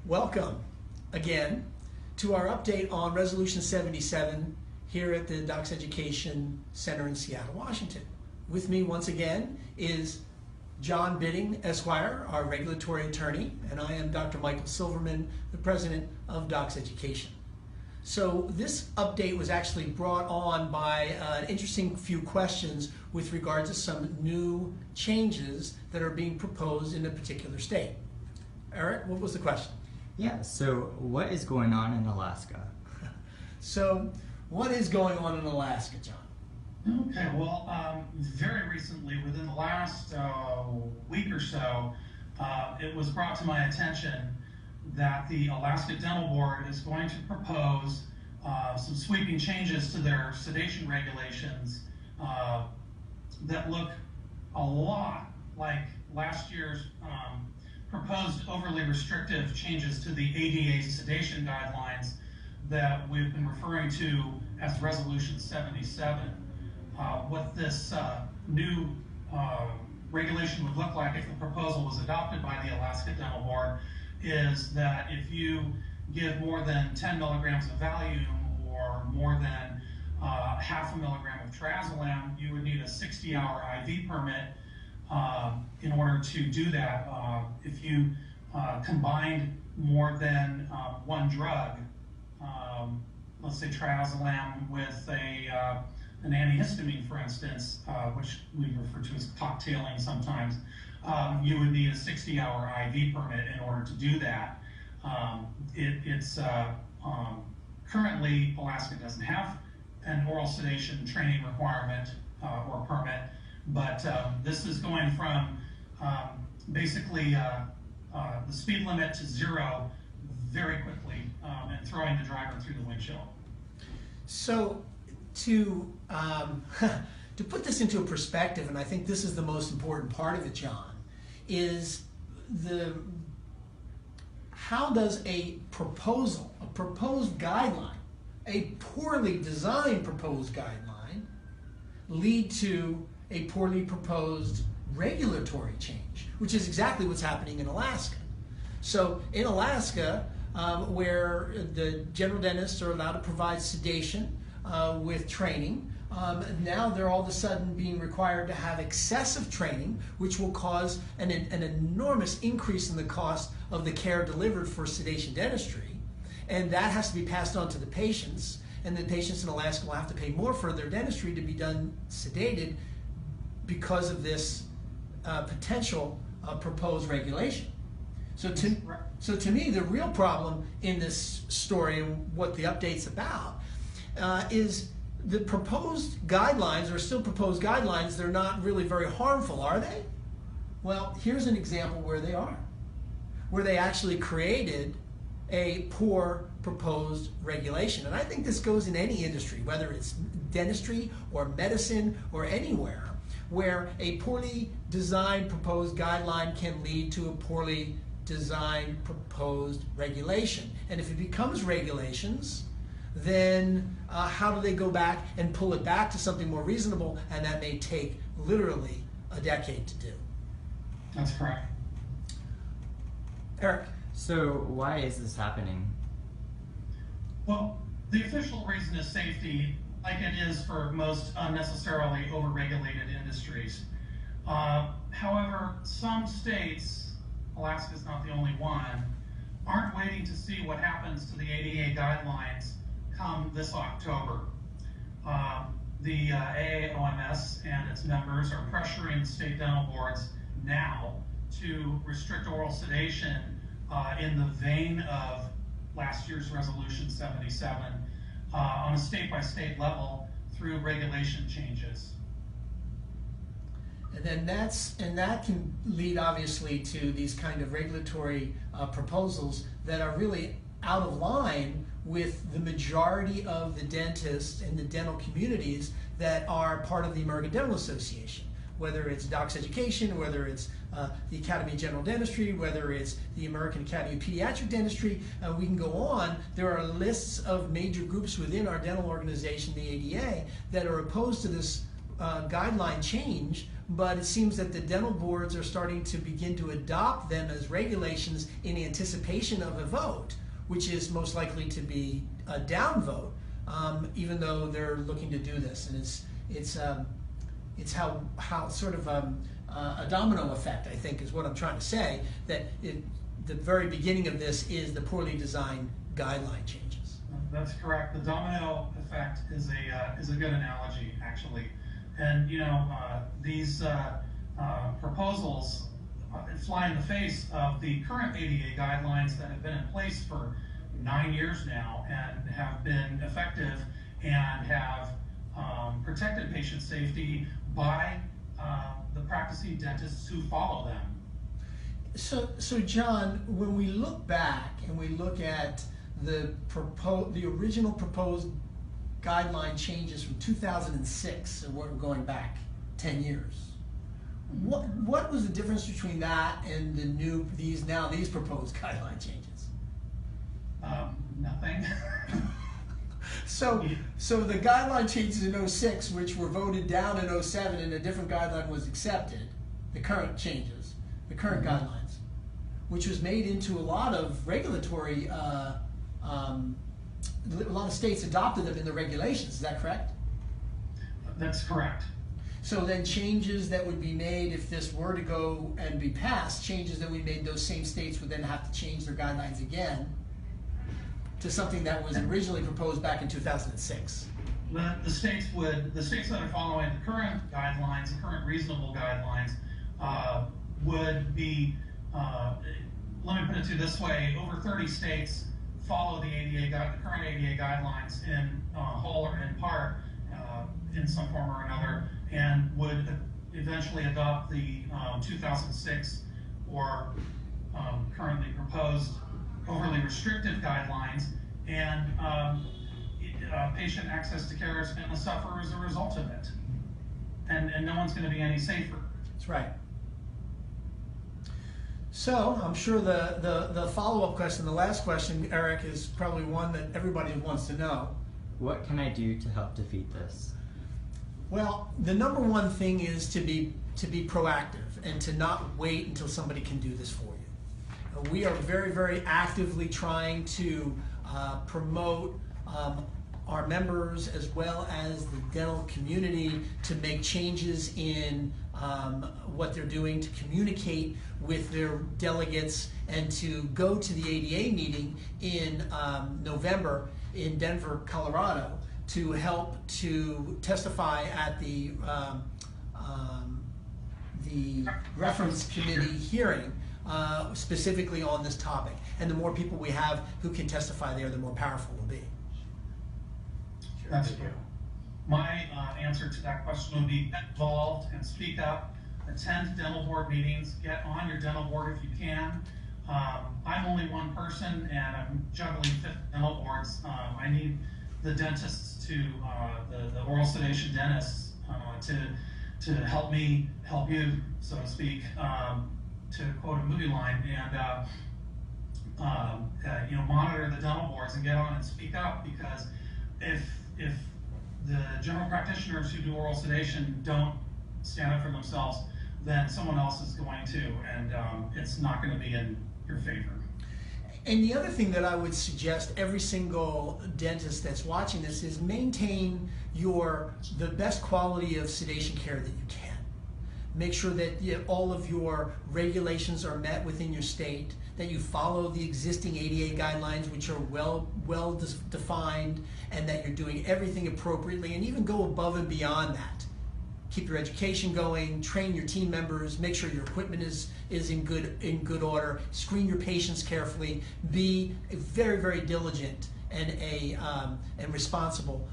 Welcome again to our update on Resolution 77 here at the Docs Education Center in Seattle, Washington. With me once again is John Bidding, Esquire, our regulatory attorney, and I am Dr. Michael Silverman, the president of Docs Education. So this update was actually brought on by an interesting few questions with regard to some new changes that are being proposed in a particular state. Eric, what was the question? Yeah, so what is going on in Alaska? So what is going on in Alaska, John? Okay, well, very recently, within the last week or so, it was brought to my attention that the Alaska Dental Board is going to propose some sweeping changes to their sedation regulations that look a lot like last year's proposed overly restrictive changes to the ADA sedation guidelines that we've been referring to as Resolution 77. What this new regulation would look like if the proposal was adopted by the Alaska Dental Board is that if you give more than 10 milligrams of Valium or more than half a milligram of Trazolam, you would need a 60-hour IV permit in order to do that. If you combined more than one drug, let's say Trazolam with an antihistamine, for instance, which we refer to as cocktailing sometimes, you would need a 60-hour IV permit in order to do that. Currently, Alaska doesn't have an oral sedation training requirement or permit, but this is going from basically the speed limit to zero very quickly and throwing the driver through the windshield. So to put this into a perspective, and I think this is the most important part of it, John, is how does a proposed guideline, a poorly designed proposed guideline, lead to a poorly proposed regulatory change, which is exactly what's happening in Alaska. So in Alaska, where the general dentists are allowed to provide sedation with training, now they're all of a sudden being required to have excessive training, which will cause an enormous increase in the cost of the care delivered for sedation dentistry, and that has to be passed on to the patients, and the patients in Alaska will have to pay more for their dentistry to be done sedated because of this potential proposed regulation. So to me, the real problem in this story and what the update's about is the proposed guidelines are still proposed guidelines. They're not really very harmful, are they? Well, here's an example where they are, where they actually created a poor proposed regulation. And I think this goes in any industry, whether it's dentistry or medicine or anywhere, where a poorly designed proposed guideline can lead to a poorly designed proposed regulation. And if it becomes regulations, then how do they go back and pull it back to something more reasonable? And that may take literally a decade to do. That's correct. Eric. So why is this happening? Well, the official reason is safety, like it is for most unnecessarily overregulated industries. However, some states, Alaska's not the only one, aren't waiting to see what happens to the ADA guidelines come this October. The AAOMS and its members are pressuring state dental boards now to restrict oral sedation in the vein of last year's Resolution 77 on a state-by-state level through regulation changes. And then that can lead obviously to these kind of regulatory proposals that are really out of line with the majority of the dentists and the dental communities that are part of the American Dental Association. Whether it's Docs Education, whether it's the Academy of General Dentistry, whether it's the American Academy of Pediatric Dentistry, we can go on. There are lists of major groups within our dental organization, the ADA, that are opposed to this guideline change but it seems that the dental boards are starting to begin to adopt them as regulations in anticipation of a vote, which is most likely to be a down vote, even though they're looking to do this. And it's how sort of a domino effect, I think, is what I'm trying to say, that the very beginning of this is the poorly designed guideline changes. That's correct. The domino effect is a good analogy, actually. And these proposals fly in the face of the current ADA guidelines that have been in place for 9 years now and have been effective and have protected patient safety by the practicing dentists who follow them. So John, when we look back and we look at the original proposed guideline changes from 2006, so we're going back 10 years. What was the difference between that and these proposed guideline changes? Nothing. So the guideline changes in 06, which were voted down in 07, and a different guideline was accepted, the current changes, the current guidelines, which was made into a lot of regulatory, a lot of states adopted them in the regulations, is that correct? That's correct. So then changes that would be made if this were to go and be passed, changes that we made, those same states would then have to change their guidelines again to something that was originally proposed back in 2006. The states that are following the current guidelines, the current reasonable guidelines, would be, let me put it to you this way, over 30 states follow the current ADA guidelines in whole or in part, in some form or another, and would eventually adopt the 2006 or currently proposed overly restrictive guidelines, and patient access to care is going to suffer as a result of it. And no one's going to be any safer. That's right. So I'm sure the follow-up question, the last question, Eric, is probably one that everybody wants to know. What can I do to help defeat this? Well, the number one thing is to be proactive and to not wait until somebody can do this for you. We are very, very actively trying to promote our members as well as the dental community to make changes in what they're doing, to communicate with their delegates, and to go to the ADA meeting in November in Denver, Colorado, to help to testify at the reference committee hearing specifically on this topic. And the more people we have who can testify there, the more powerful we'll be. That's true. My answer to that question would be get involved and speak up, attend dental board meetings, get on your dental board if you can. I'm only one person and I'm juggling 50 dental boards. I need the dentists the oral sedation dentists to help me help you, so to speak, to quote a movie line, and monitor the dental boards and get on and speak up, because if the general practitioners who do oral sedation don't stand up for themselves, then someone else is going to, and it's not going to be in your favor. And the other thing that I would suggest every single dentist that's watching this is maintain the best quality of sedation care that you can. Make sure that all of your regulations are met within your state, that you follow the existing ADA guidelines, which are well defined, and that you're doing everything appropriately, and even go above and beyond that. Keep your education going, train your team members, make sure your equipment is in good order, screen your patients carefully, be very, very diligent and responsible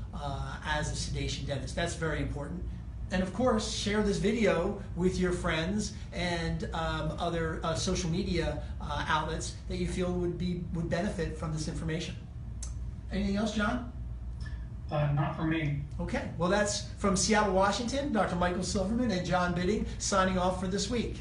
as a sedation dentist. That's very important. And of course, share this video with your friends and other social media outlets that you feel would benefit from this information. Anything else, John? Not for me. Okay, well that's from Seattle, Washington, Dr. Michael Silverman and John Bidding signing off for this week.